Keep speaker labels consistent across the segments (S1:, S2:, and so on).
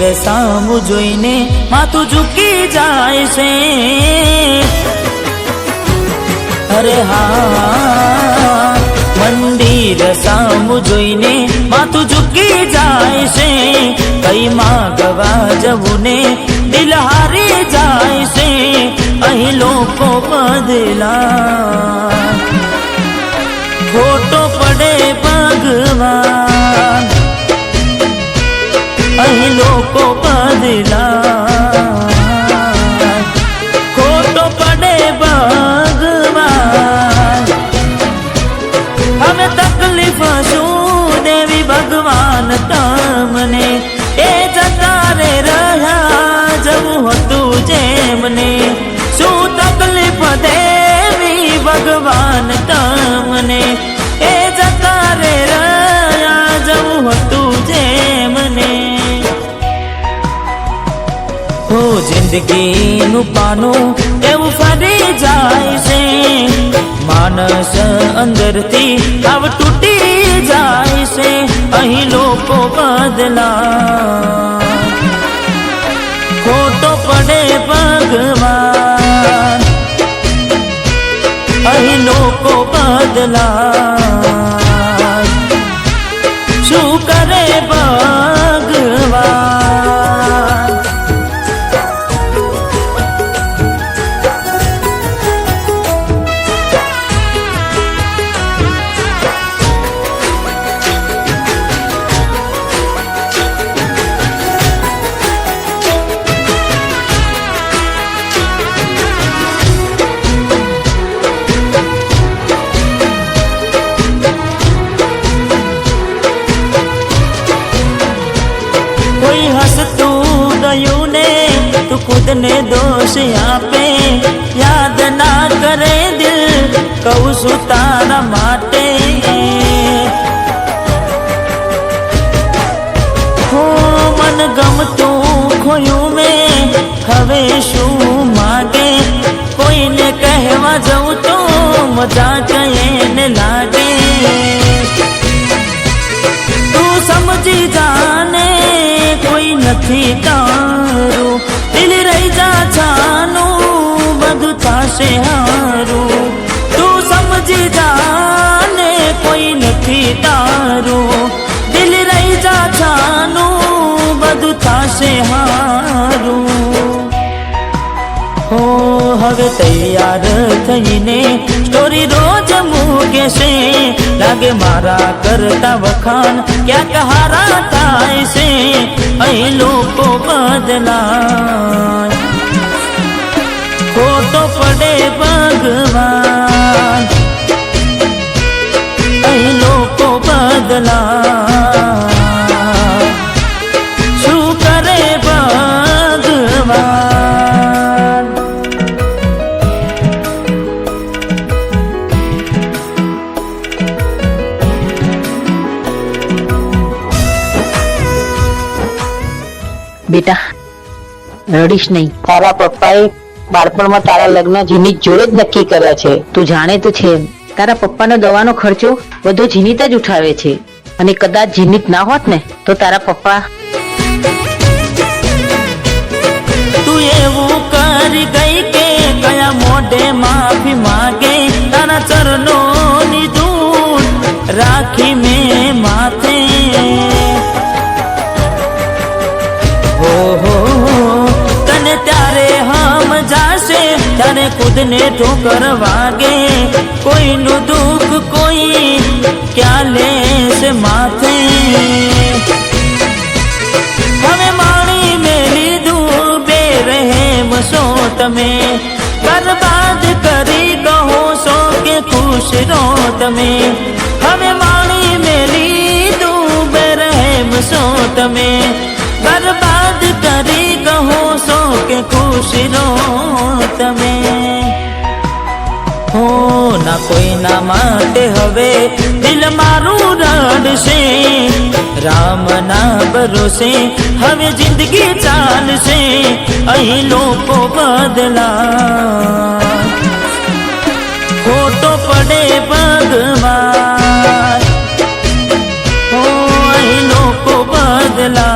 S1: મંદિર સામું જોઈને માથું ઝૂકી જાય છે। અરે હા, મંદિર સામું જોઈને માથું ઝૂકી જાય છે। કઈ માગવા જવું ને દિલ હારી જાય છે। અહીં લોકો બદલા, ખોટો પડે ભગવાન। અહીં લોકો બદલા, ખોટો પડે ભગવાન। હવે તકલીફ શું દેવી ભગવાન તમને, એ જતા રે રહ્યા જવું હતું જેમને। શું તકલીફ દેવી ભગવાન તમને, એ જતા રે રહ્યા જવું હતું જેમને। હો જિંદગીનું પાનું એવું ફરી જાય છે। માનસ અંદરથી આવ તૂટી જાય છે। અહીં લોકો બદલા, ખોટો પડે ભગવાન। અહીં લોકો બદલા, શું કરે ભગવાન। કોઈ હસતું ગયું ને તું ખુદને દોષ આપે, યાદ ના કરે દિલ કહું છું તારા માટે। હો મન ગમતું ખોયું મેં હવે શું માગે, કોઈને કહેવા જવું તો મજા કઈને લાગે। તું સમજી જાને કોઈ નથી તારું, દિલ રહી જા છાનું બધું થશે હારું। તું સમજી જાને કોઈ નથી તારું, દિલ રહી જા છાનું બધું થશે હારું। હો હવે તૈયાર થઈને સ્ટોરી રોજ મૂકે છે, લાગે મારા કરતા વખાણ ક્યાંક હારા થાય છે। અહીં લોકો બદલાય, ખોટો પડે ભગવાન। અહીં લોકો બદલાય, શું કરે ભગવાન।
S2: બેટા રડીશ નહીં। તારા પપ્પાએ બાળપણમાં તારા લગ્ન જીનીત જોડે જ નક્કી કર્યા છે। તું જાણે તો છે તારા પપ્પાનો દવાનો ખર્ચો બધો જીનીત જ ઉઠાવે છે, અને કદાચ જીનીત ના હોત ને તો તારા પપ્પા।
S1: તું એવું કરી ગઈ કે કયા મોઢે માફી માગે, તારા ચરણોની ધૂળ રાખી મેં માથે। તને ત્યારે હમ જાશે ત્યારે ખુદને ઠોકર વાગે, કોઈનું દુઃખ કોઈ ક્યાં લેશે માથે। હવે માણી મેં લીધું બેરહેમ છો તમે, બરબાદ કરી કહો છો કે ખુશ રહો તમે। હવે માણી મેં લીધું બેરહેમ છો તમે, બરબાદ કરી કહો છો કે ખુશ રહો તમે। હો ના કોઈના માટે હવે દિલ મારું રડશે, રામ ના ભરોસે હવે જિંદગી ચાલશે। અહીં લોકો બદલા, ખોટો પડે ભગવાન। હો અહીં લોકો બદલા,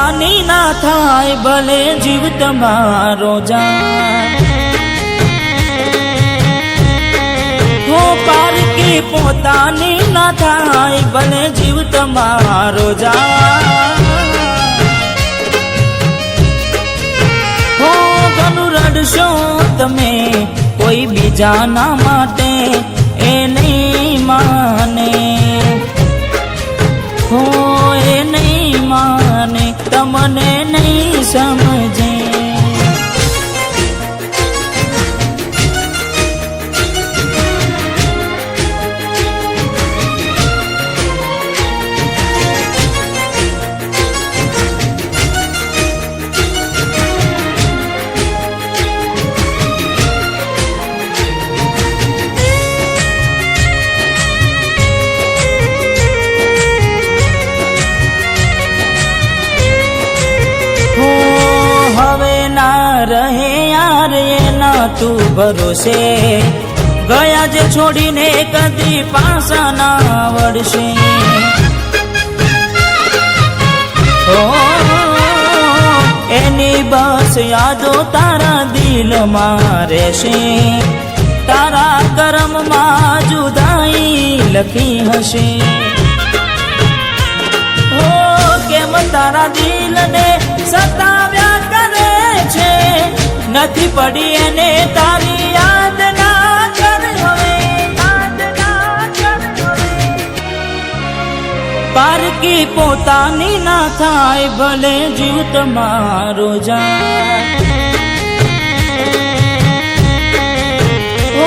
S1: પોતાની ના થાય ભલે જીવ તમારો જાય, હો પારકી પોતાની ના થાય ભલે જીવ તમારો જાય, હો ઘણું રડશો તમે કોઈ બીજાના માટે એ નહીં માને, હો એ નહીં માને તમને નહીં સમજે, રહે યાર એના તું ભરોસે, ગયા જે છોડીને કદી પાછા ના વળશે, ઓ એની બસ યાદો તારા દિલમાં રહેશે, તારા કર્મમાં જુદાઈ લખી હશે, ઓ કેમ તારા દિલને સતાવ્યા કરે છે, નથી પડી એને તારી યાદ ના કર હવે, યાદ ના કર હવે, પારકી પોતાની ના થાય ભલે જીવ તમારો જાય,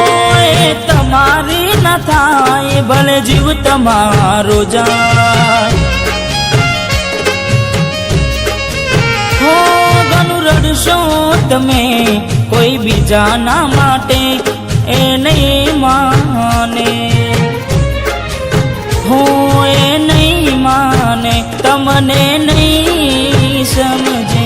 S1: ઓય તમારી ના થાય ભલે જીવ તમારો જાય, હો ઘણું રડશો તમે કોઈ બીજાના માટે એ નહીં માને, હો એ નહીં માને તમને નહીં સમજે,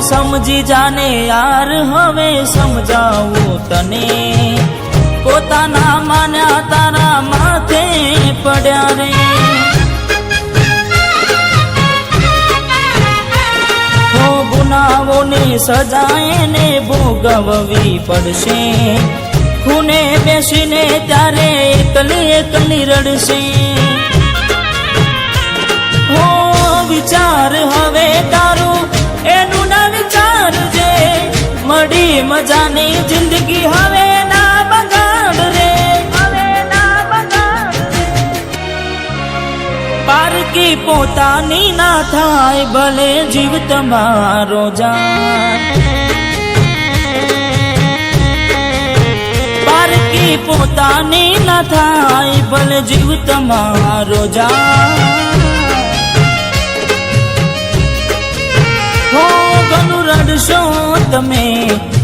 S1: સમજી જાને યાર હવે સમજાવું તને, પોતાના માન્યા તારા માથે પડ્યા રે, હો ગુનાઓની સજા એને ભોગવવી પડશે, ખૂને બેસીને ત્યારે એકલી એકલી રડશે, હો વિચાર હવે તારું એનું ના વિચારજે, મળી મજાની જિંદગી હવે ના બગાડ રે, હવે ના બગાડ રે, પારકી પોતાની ના થાય ભલે જીવ તમારો જાય, પારકી પોતાની ના થાય ભલે જીવ તમારો જાય, હો ઘણું રડશો તમે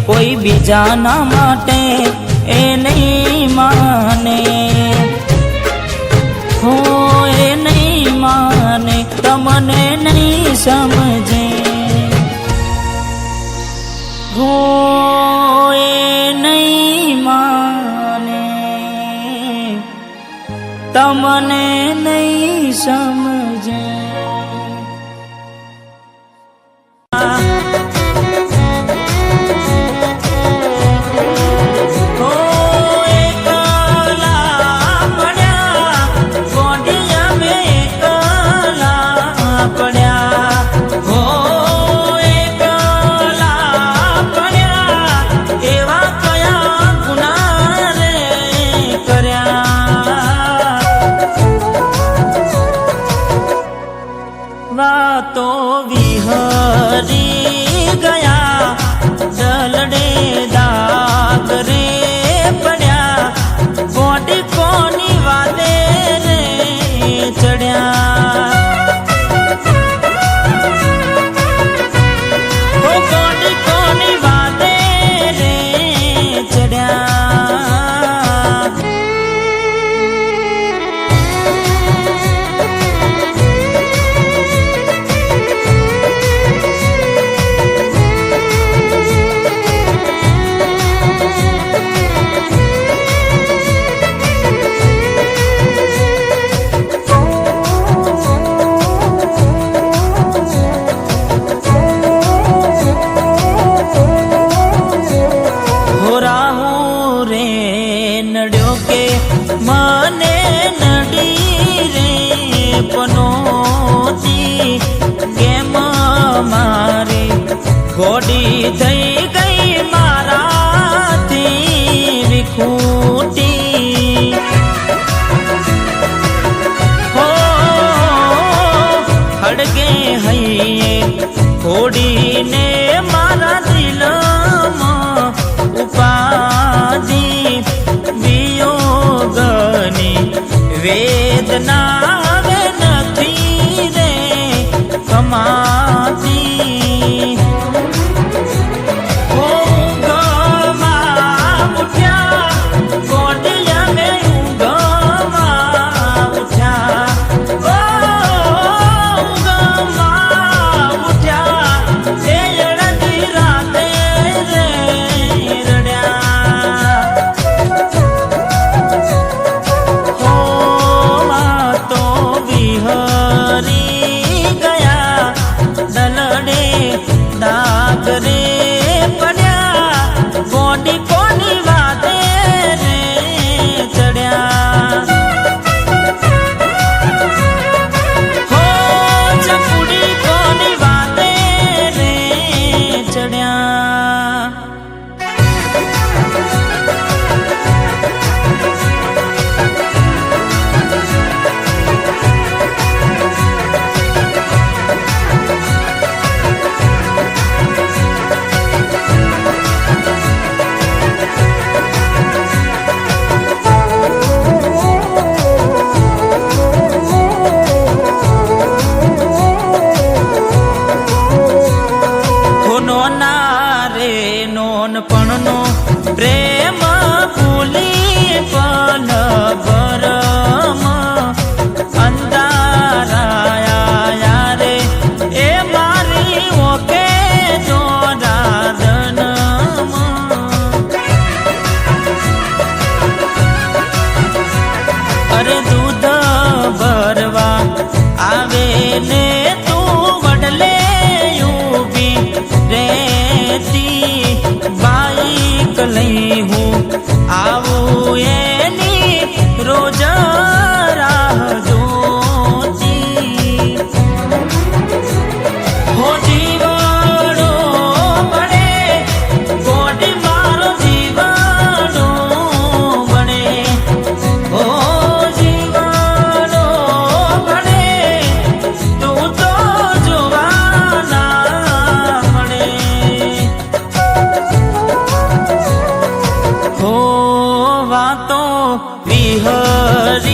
S1: કોઈ બીજાના માટે એ નહીં માને, હો એ નહીં માને તમને નહીં સમજે, હો એ નહીં માને તમને નહીં સમજે, વેદના હવે નથી રે કમાતી. ઊંઘમાં ઉઠ્યા ગોડી અમે ઊંઘમાં ઉઠ્યા. ઊંઘમાં ઉઠ્યા એ અડધી રાતે રે રડ્યા. તો વિહરી ગયા દલડે દાગરે પડ્યા. ગોડી કોની વાતે રે ચડ્યા. હો ચકુડી કોની વાતે રે ચડ્યા. નોનપણનો પ્રેમ ભૂલી પલ ભરમ અંધારાયા રે એ મારી ઓકે જોડાદનમાં. અરે દૂધ ભરવા આવે ને તું વડલે ઊભી રેતી. બાઈક લઈ હું આવું એની રોજ રાહ જોતી. હો જીવડો બને ગોડી મારો જીવડો બને. હો જીવડો બને તું તો જોવાના મળે. હો વાતો વિહરી